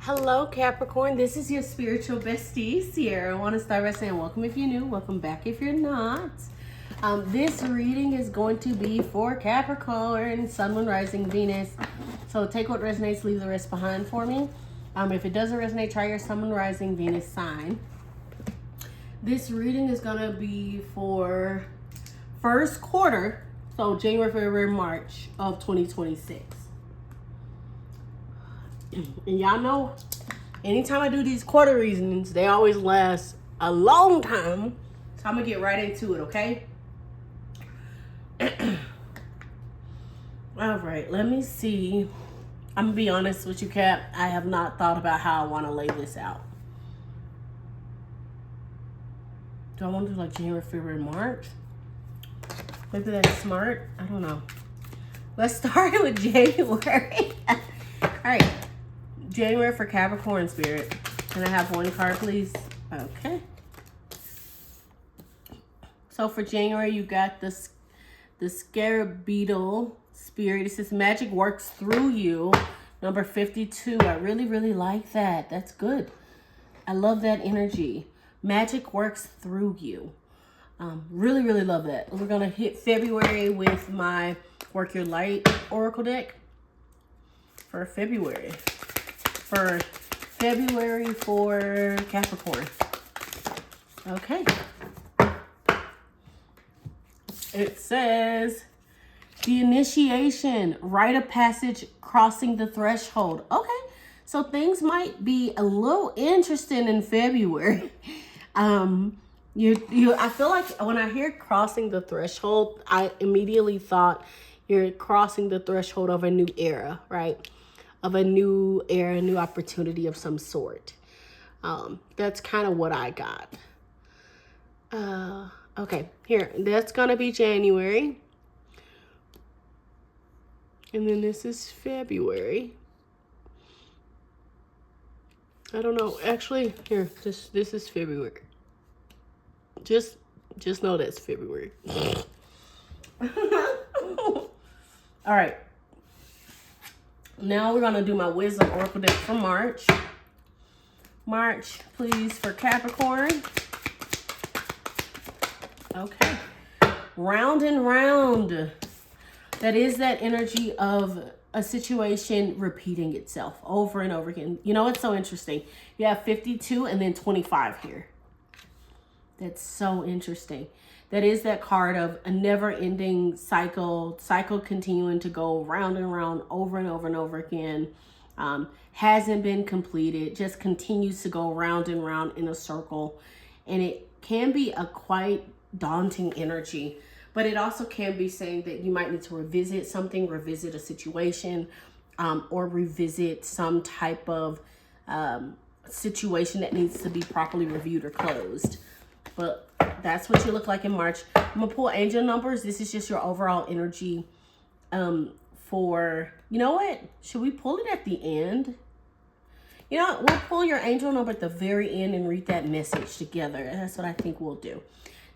Hello, Capricorn. This is your spiritual bestie, Ciara. I want to start by saying welcome if you're new, welcome back if you're not. This reading is going to be for Capricorn, Sun, Moon, Rising, Venus. So take what resonates, leave the rest behind for me. If it doesn't resonate, try your Sun, Moon, Rising, Venus sign. This reading is going to be for first quarter, so January, February, March of 2026. And y'all know, anytime I do these quarter readings, they always last a long time. So I'm going to get right into it, okay? All right, let me see. I'm going to be honest with you, Cap. I have not thought about how I want to lay this out. Do I want to do like January, February, March? Maybe that's smart. I don't know. Let's start with January. All right. January for Capricorn spirit. Can I have one card, please? Okay. So for January, you got the scarab beetle spirit. It says magic works through you. Number 52. I really, really like that. That's good. I love that energy. Magic works through you. Really, really love that. We're going to hit February with my Work Your Light Oracle deck for February. For Capricorn. Okay. It says the initiation, rite of passage, crossing the threshold. Okay. So things might be a little interesting in February. I feel like when I hear crossing the threshold, I immediately thought you're crossing the threshold of a new era, right? Of a new era, a new opportunity of some sort. That's kind of what I got. Okay, here, that's gonna be January. And then this is February. I don't know, actually, here, this is February. Just know that's February. All right. Now we're going to do my Wisdom Oracle deck for March. March, please, for Capricorn. Okay. Round and round. That is that energy of a situation repeating itself over and over again. You know what's so interesting? You have 52 and then 25 here. That's so interesting. That is that card of a never-ending cycle continuing to go round and round over and over and over again. Hasn't been completed, just continues to go round and round in a circle. And it can be a quite daunting energy, but it also can be saying that you might need to revisit something, revisit a situation, or revisit some type of situation that needs to be properly reviewed or closed. But that's what you look like in March. I'm going to pull angel numbers. This is just your overall energy for, you know what? Should we pull it at the end? You know, we'll pull your angel number at the very end and read that message together. That's what I think we'll do.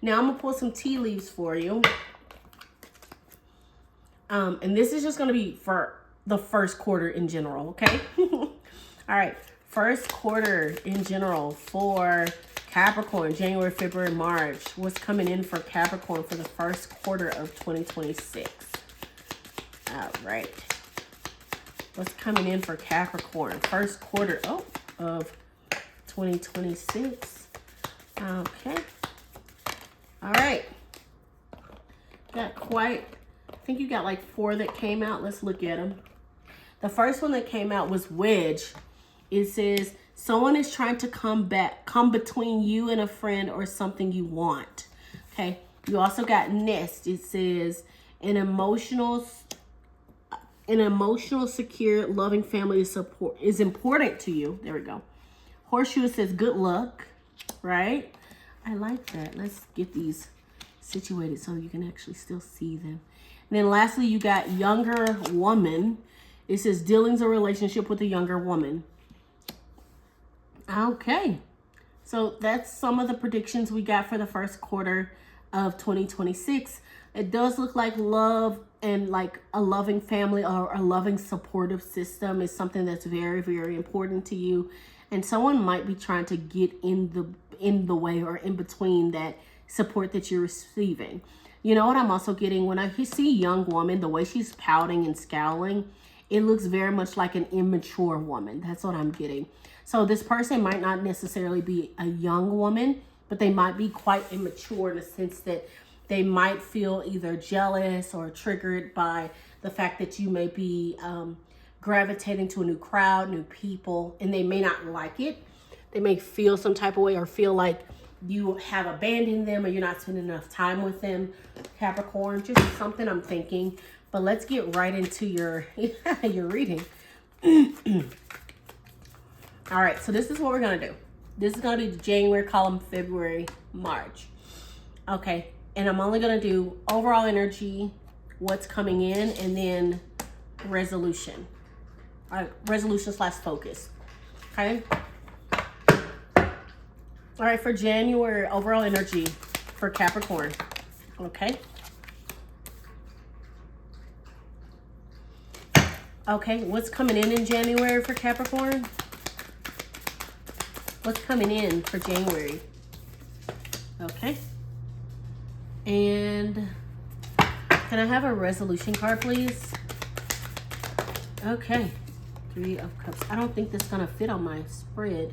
Now, I'm going to pull some tea leaves for you. And this is just going to be for the first quarter in general, okay? All right. First quarter in general for Capricorn, January, February, March. What's coming in for Capricorn for the first quarter of 2026? All right. What's coming in for Capricorn? First quarter of 2026. Okay. All right. I think you got like 4 that came out. Let's look at them. The first one that came out was Wedge. It says, someone is trying to come between you and a friend or something you want. Okay. You also got Nest. It says an emotional, secure, loving family support is important to you. There we go. Horseshoe says good luck. Right. I like that. Let's get these situated so you can actually still see them. And then lastly, you got younger woman. It says dealings or relationship with a younger woman. Okay, so that's some of the predictions we got for the first quarter of 2026. It does look like love and like a loving family or a loving supportive system is something that's very, very important to you. And someone might be trying to get in the way or in between that support that you're receiving. You know what I'm also getting? When I see young woman, the way she's pouting and scowling, it looks very much like an immature woman. That's what I'm getting. So this person might not necessarily be a young woman, but they might be quite immature in the sense that they might feel either jealous or triggered by the fact that you may be gravitating to a new crowd, new people, and they may not like it. They may feel some type of way or feel like you have abandoned them or you're not spending enough time with them, Capricorn. Just something I'm thinking. But let's get right into your reading. All right, so this is what we're going to do. This is going to be the January column, February, March. Okay, and I'm only going to do overall energy, what's coming in, and then resolution. All right, resolution/focus. Okay. All right, for January, overall energy for Capricorn. Okay. Okay, what's coming in January for Capricorn? What's coming in for January? Okay. And can I have a resolution card, please? Okay. 3 of Cups. I don't think that's going to fit on my spread.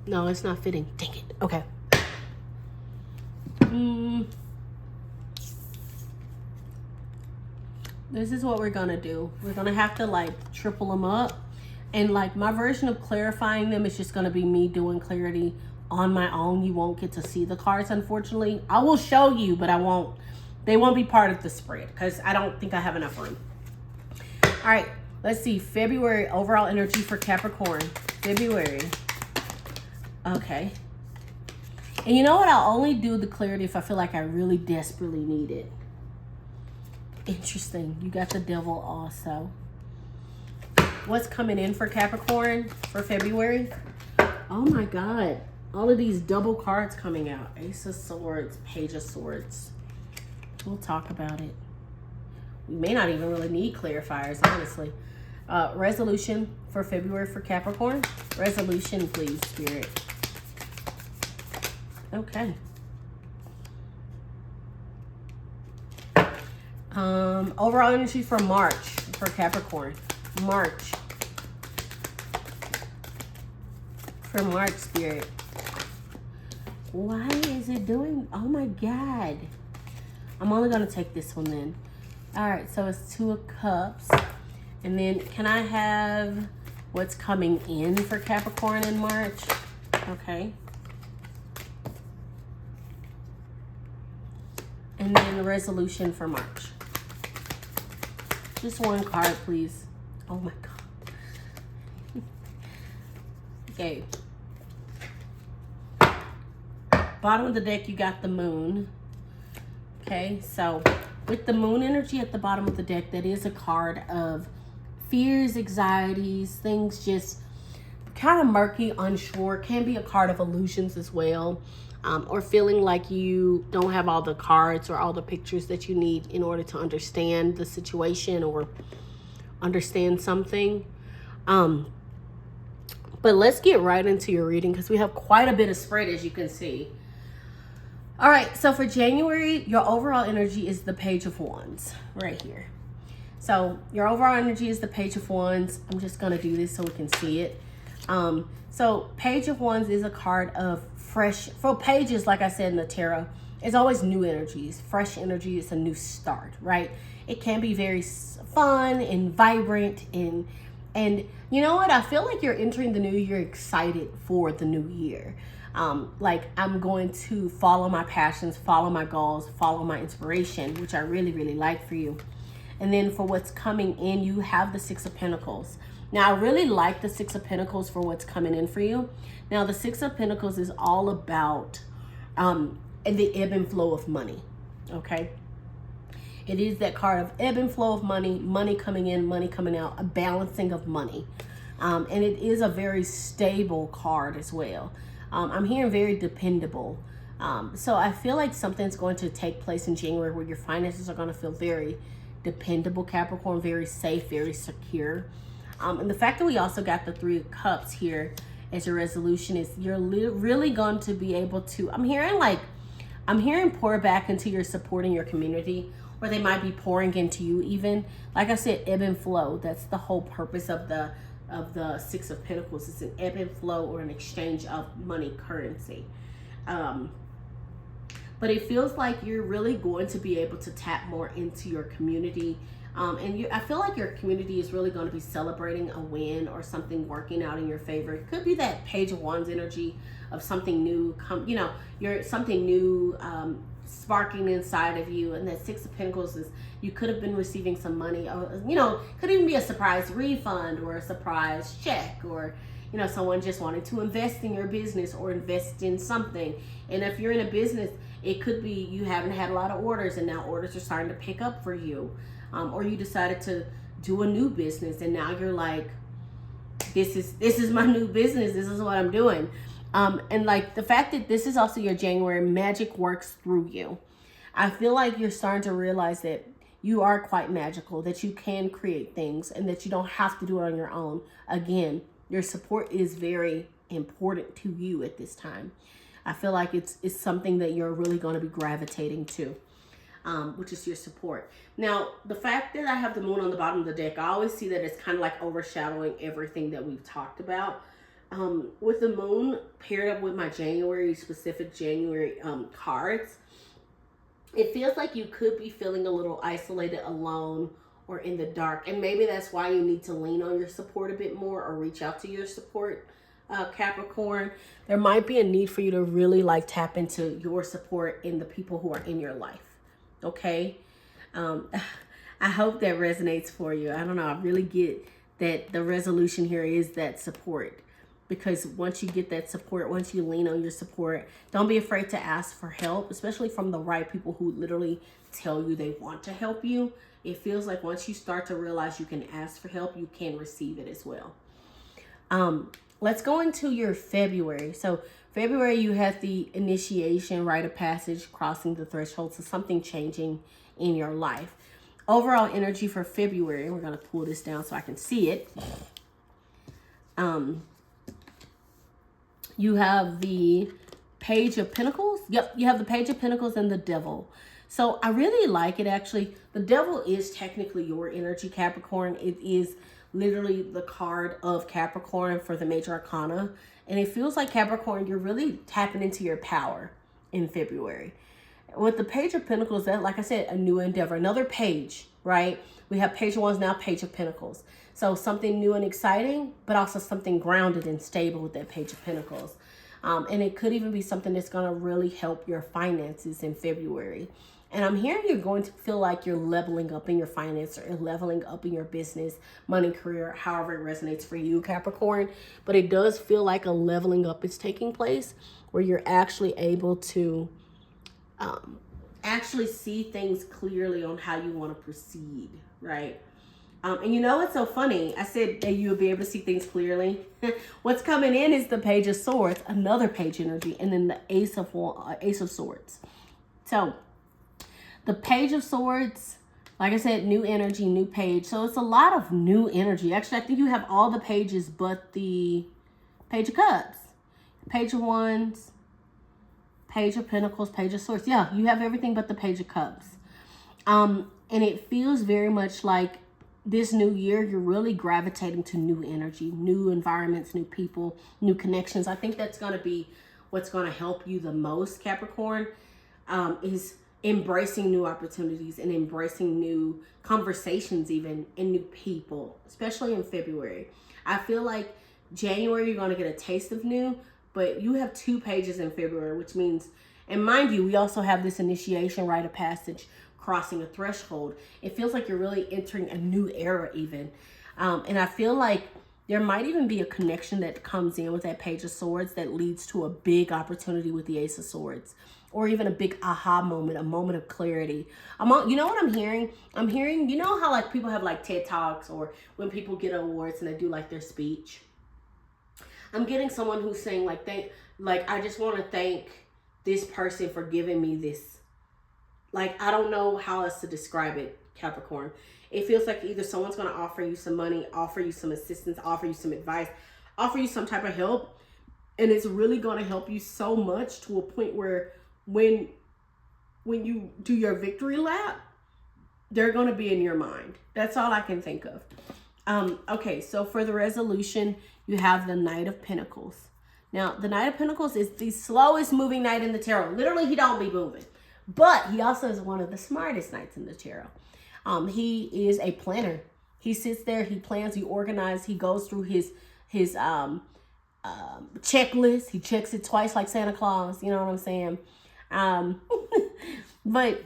No, it's not fitting. Dang it. Okay. This is what we're going to do. We're going to have to like triple them up. And like my version of clarifying them is just going to be me doing clarity on my own. You won't get to see the cards, unfortunately. I will show you, but I won't. They won't be part of the spread because I don't think I have enough room. All right, let's see. February overall energy for Capricorn. February. Okay. And you know what? I'll only do the clarity if I feel like I really desperately need it. Interesting. You got the Devil also. What's coming in for Capricorn for February? Oh my God. All of these double cards coming out. Ace of Swords, Page of Swords. We'll talk about it. We may not even really need clarifiers, honestly. Resolution for February for Capricorn. Resolution, please, Spirit. Okay. Overall energy for March for Capricorn. March. For March, Spirit. Why is it doing? Oh my God. I'm only going to take this one then. All right, so it's 2 of Cups. And then can I have what's coming in for Capricorn in March? Okay. And then the resolution for March. Just one card, please. Oh my God. Okay. Bottom of the deck, you got the Moon. Okay, so with the Moon energy at the bottom of the deck, that is a card of fears, anxieties, things just kind of murky, unsure. Can be a card of illusions as well. Or feeling like you don't have all the cards or all the pictures that you need in order to understand the situation or understand something. But let's get right into your reading because we have quite a bit of spread, as you can see. All right, so for January, your overall energy is the Page of Wands right here. So your overall energy is the Page of Wands. I'm just going to do this so we can see it. So Page of Wands is a card of fresh, for pages, like I said in the tarot, it's always new energies, fresh energy. It's a new start, right? It can be very fun and vibrant and you know what? I feel like you're entering the new year excited for the new year. Like I'm going to follow my passions, follow my goals, follow my inspiration, which I really, really like for you. And then for what's coming in, you have the 6 of Pentacles. Now, I really like the 6 of Pentacles for what's coming in for you. Now, the 6 of Pentacles is all about the ebb and flow of money, okay? It is that card of ebb and flow of money, money coming in, money coming out, a balancing of money. And it is a very stable card as well. I'm hearing very dependable. So I feel like something's going to take place in January where your finances are going to feel very dependable, Capricorn, very safe, very secure. And the fact that we also got the 3 of Cups here as a resolution is you're really going to be able to, I'm hearing pour back into your support in your community, or they might be pouring into you even. Like I said, ebb and flow. That's the whole purpose of the 6 of Pentacles. It's an ebb and flow, or an exchange of money, currency. But it feels like you're really going to be able to tap more into your community. I feel like your community is really going to be celebrating a win or something working out in your favor. It could be that Page of Wands energy of something new, something new sparking inside of you. And that 6 of Pentacles is you could have been receiving some money, or, could even be a surprise refund or a surprise check, or, someone just wanting to invest in your business or invest in something. And if you're in a business, it could be you haven't had a lot of orders and now orders are starting to pick up for you. Or you decided to do a new business and now you're like, this is my new business. This is what I'm doing. And like the fact that this is also your January, magic works through you. I feel like you're starting to realize that you are quite magical, that you can create things and that you don't have to do it on your own. Again, your support is very important to you at this time. I feel like it's something that you're really going to be gravitating to. Which is your support. Now, the fact that I have the moon on the bottom of the deck, I always see that it's kind of like overshadowing everything that we've talked about. With the moon paired up with my specific January cards, it feels like you could be feeling a little isolated, alone, or in the dark. And maybe that's why you need to lean on your support a bit more or reach out to your support, Capricorn. There might be a need for you to really tap into your support in the people who are in your life. Okay. I hope that resonates for you. I don't know. I really get that the resolution here is that support, because once you get that support, once you lean on your support, don't be afraid to ask for help, especially from the right people who literally tell you they want to help you. It feels like once you start to realize you can ask for help, you can receive it as well. Let's go into your February. So February, you have the initiation, rite of passage, crossing the threshold, so something changing in your life. Overall energy for February, we're going to pull this down so I can see it. You have the Page of Pentacles. Yep, you have the Page of Pentacles and the Devil. So I really like it, actually. The Devil is technically your energy, Capricorn. It is literally the card of Capricorn for the major arcana. And it feels like, Capricorn, you're really tapping into your power in February. With the Page of Pentacles, that, like I said, a new endeavor, another page, right? We have Page of Wands, now Page of Pentacles. So something new and exciting, but also something grounded and stable with that Page of Pentacles. And it could even be something that's going to really help your finances in February. And I'm hearing you're going to feel like you're leveling up in your finance or leveling up in your business, money, career, however it resonates for you, Capricorn. But it does feel like a leveling up is taking place where you're actually able to actually see things clearly on how you want to proceed, right? And you know what's so funny? I said that you would be able to see things clearly. What's coming in is the Page of Swords, another page energy, and then the Ace of Swords. So the Page of Swords, like I said, new energy, new page. So it's a lot of new energy. Actually, I think you have all the pages but the Page of Cups, Page of Wands, Page of Pentacles, Page of Swords. Yeah, you have everything but the Page of Cups. And it feels very much like this new year, you're really gravitating to new energy, new environments, new people, new connections. I think that's going to be what's going to help you the most, Capricorn, is embracing new opportunities and embracing new conversations, even, and new people, especially in February. I feel like January, you're going to get a taste of new, but you have 2 pages in February, which means, and mind you, we also have this initiation, rite of passage, crossing a threshold. It feels like you're really entering a new era even. And I feel like there might even be a connection that comes in with that Page of Swords that leads to a big opportunity with the Ace of Swords, or even a big aha moment, a moment of clarity. You know what I'm hearing? I'm hearing, you know how like people have like TED Talks, or when people get awards and they do like their speech. I'm getting someone who's saying like, I just want to thank this person for giving me this. Like, I don't know how else to describe it, Capricorn. It feels like either someone's going to offer you some money, offer you some assistance, offer you some advice, offer you some type of help. And it's really going to help you so much to a point where when you do your victory lap, they're going to be in your mind. That's all I can think of. Okay, so for the resolution, you have the Knight of Pentacles. Now, the Knight of Pentacles is the slowest moving knight in the tarot. Literally, he don't be moving. But he also is one of the smartest knights in the tarot. He is a planner. He sits there, he plans, he organizes, he goes through his checklist. He checks it twice like Santa Claus. You know what I'm saying? But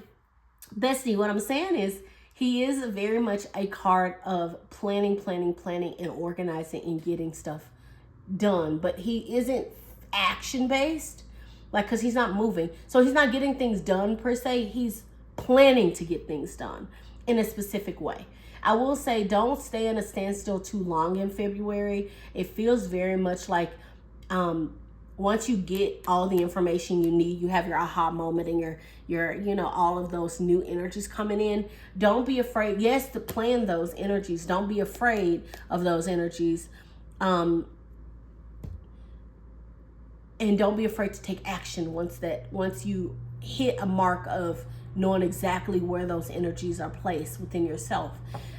bestie, what I'm saying is he is very much a card of planning, and organizing and getting stuff done. But he isn't action-based, like, because he's not moving. So he's not getting things done per se. He's planning to get things done in a specific way. I will say, don't stay in a standstill too long in February. It feels very much like once you get all the information you need, you have your aha moment and your all of those new energies coming in. Don't be afraid. Yes, to plan those energies. Don't be afraid of those energies. And don't be afraid to take action once you hit a mark of knowing exactly where those energies are placed within yourself.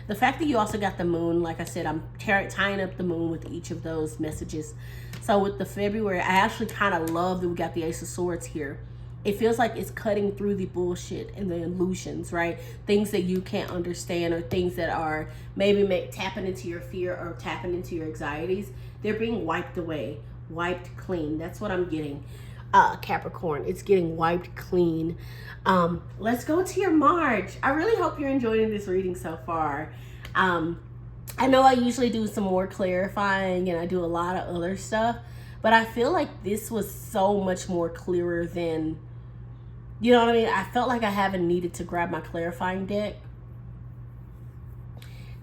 The fact that you also got the moon, like I said, I'm tying up the moon with each of those messages. So with the February, I actually kind of love that we got the Ace of Swords here. It feels like it's cutting through the bullshit and the illusions, right? Things that you can't understand, or things that are maybe tapping into your fear or tapping into your anxieties. They're being wiped away, wiped clean. That's what I'm getting, Capricorn. It's getting wiped clean. Let's go to your March. I really hope you're enjoying this reading so far. I know I usually do some more clarifying and I do a lot of other stuff, but I feel like this was so much more clearer than, you know what I mean? I felt like I haven't needed to grab my clarifying deck,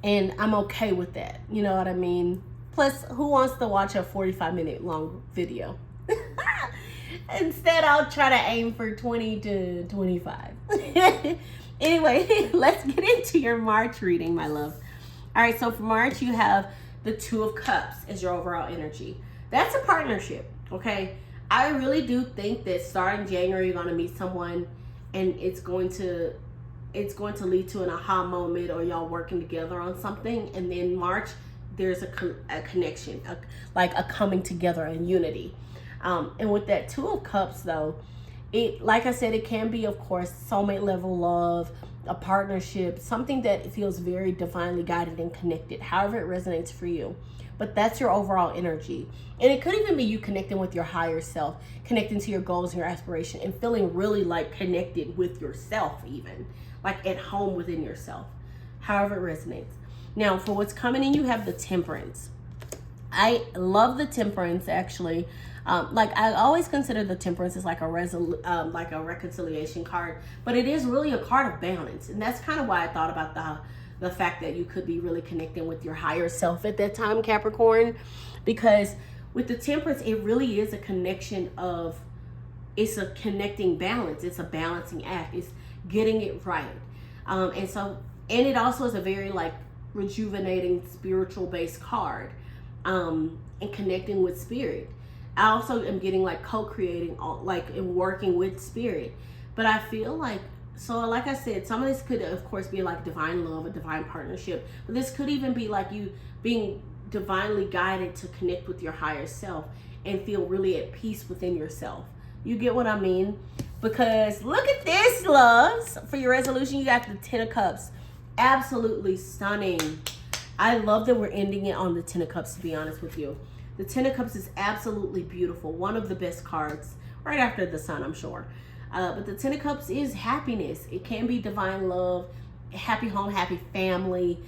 and I'm okay with that. You know what I mean? Plus, who wants to watch a 45-minute long video? Instead, I'll try to aim for 20 to 25. Anyway, let's get into your March reading, my love. All right, so for March, you have the Two of Cups as your overall energy. That's a partnership, okay? I really do think that starting January, you're going to meet someone, and it's going to lead to an aha moment, or y'all working together on something. And then March, there's a connection, like a coming together and unity. And with that Two of Cups, though, it, like I said, it can be, of course, soulmate level love, a partnership, something that feels very divinely guided and connected, however it resonates for you. But that's your overall energy. And it could even be you connecting with your higher self, connecting to your goals and your aspiration, and feeling really like connected with yourself, even like at home within yourself, however it resonates. Now, for what's coming in, you have the Temperance. I love the Temperance, actually. Like, I always consider the Temperance as like a reconciliation card, but it is really a card of balance. And that's kind of why I thought about the fact that you could be really connecting with your higher self at that time, Capricorn, because with the Temperance, it really is a connection of, it's a connecting balance. It's a balancing act. It's getting it right. And it also is a very like rejuvenating spiritual based card, and connecting with spirit. I also am getting like co-creating, like, and working with spirit. But I feel like, so like I said, some of this could of course be like divine love, a divine partnership, but this could even be like you being divinely guided to connect with your higher self and feel really at peace within yourself. You get what I mean? Because look at this, loves. For your resolution, you got the Ten of Cups. Absolutely stunning. I love that we're ending it on the Ten of Cups, to be honest with you. The Ten of Cups is absolutely beautiful. One of the best cards, right after the Sun, I'm sure. But the Ten of Cups is happiness. It can be divine love, happy home, happy family.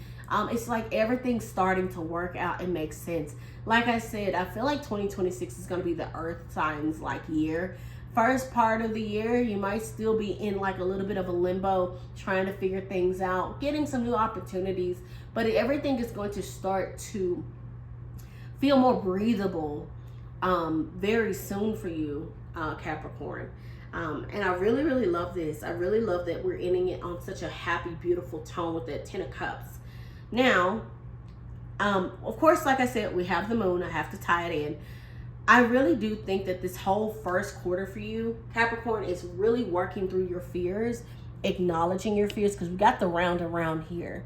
It's like everything's starting to work out and make sense. Like I said, I feel like 2026 is going to be the Earth signs like year. First part of the year, you might still be in like a little bit of a limbo, trying to figure things out, getting some new opportunities. But everything is going to start to feel more breathable very soon for you, Capricorn. And I really, really love this. I really love that we're ending it on such a happy, beautiful tone with that 10 of Cups. Now, of course, like I said, we have the moon. I have to tie it in. I really do think that this whole first quarter for you, Capricorn, is really working through your fears, acknowledging your fears, because we got the round around here.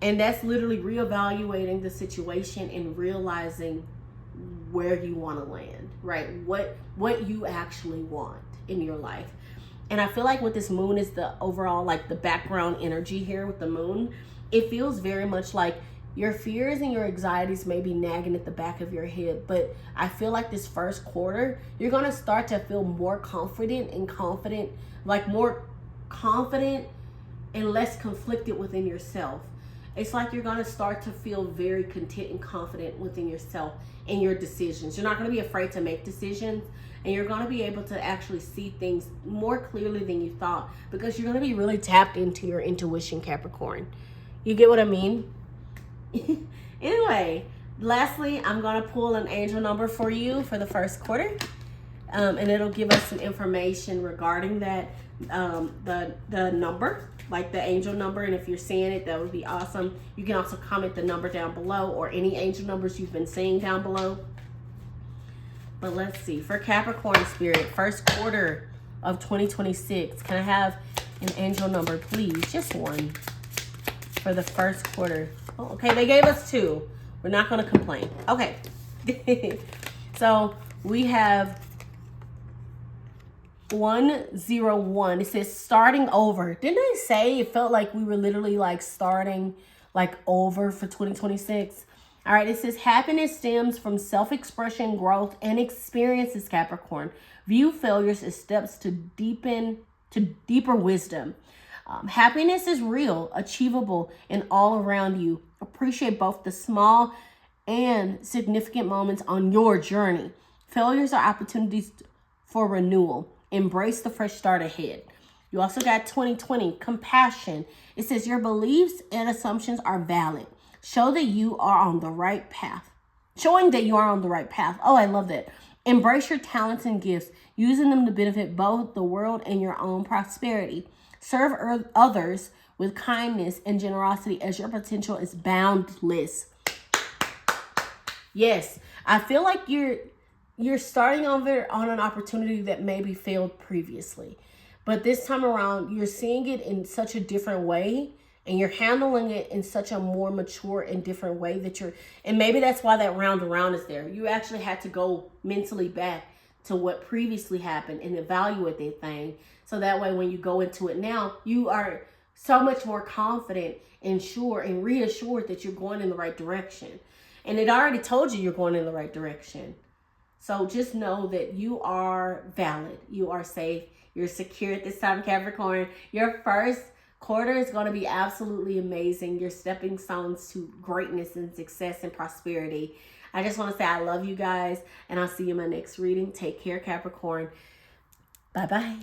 And that's literally reevaluating the situation and realizing where you want to land, right? What you actually want in your life. And I feel like with this moon is the overall, like the background energy here with the moon. It feels very much like your fears and your anxieties may be nagging at the back of your head, but I feel like this first quarter, you're going to start to feel more confident, like more confident and less conflicted within yourself. It's like you're going to start to feel very content and confident within yourself and your decisions. You're not going to be afraid to make decisions, and you're going to be able to actually see things more clearly than you thought, because you're going to be really tapped into your intuition, Capricorn. You get what I mean? Anyway, lastly, I'm going to pull an angel number for you for the first quarter. And it'll give us some information regarding that, the number, like the angel number. And if you're seeing it, that would be awesome. You can also comment the number down below, or any angel numbers you've been seeing down below. But let's see, for Capricorn spirit, first quarter of 2026, can I have an angel number, please? Just one for the first quarter. Oh, okay, they gave us 2. We're not going to complain. Okay. So we have 101. It says starting over. Didn't I say it felt like we were literally like starting like over for 2026? All right, it says happiness stems from self-expression, growth, and experiences, Capricorn. View failures as steps to deeper wisdom. Happiness is real, achievable, and all around you. Appreciate both the small and significant moments on your journey. Failures are opportunities for renewal. Embrace the fresh start ahead. You also got 2020, compassion. It says your beliefs and assumptions are valid. Showing that you are on the right path. Oh, I love that. Embrace your talents and gifts, using them to benefit both the world and your own prosperity. Serve others with kindness and generosity, as your potential is boundless. Yes, I feel like you're starting over on an opportunity that maybe failed previously. But this time around, you're seeing it in such a different way, and you're handling it in such a more mature and different way and maybe that's why that round around is there. You actually had to go mentally back to what previously happened and evaluate that thing. So that way, when you go into it now, you are so much more confident and sure and reassured that you're going in the right direction. And it already told you you're going in the right direction. So just know that you are valid. You are safe. You're secure at this time, Capricorn. Your first quarter is going to be absolutely amazing. Your stepping stones to greatness and success and prosperity. I just want to say I love you guys, and I'll see you in my next reading. Take care, Capricorn. Bye-bye.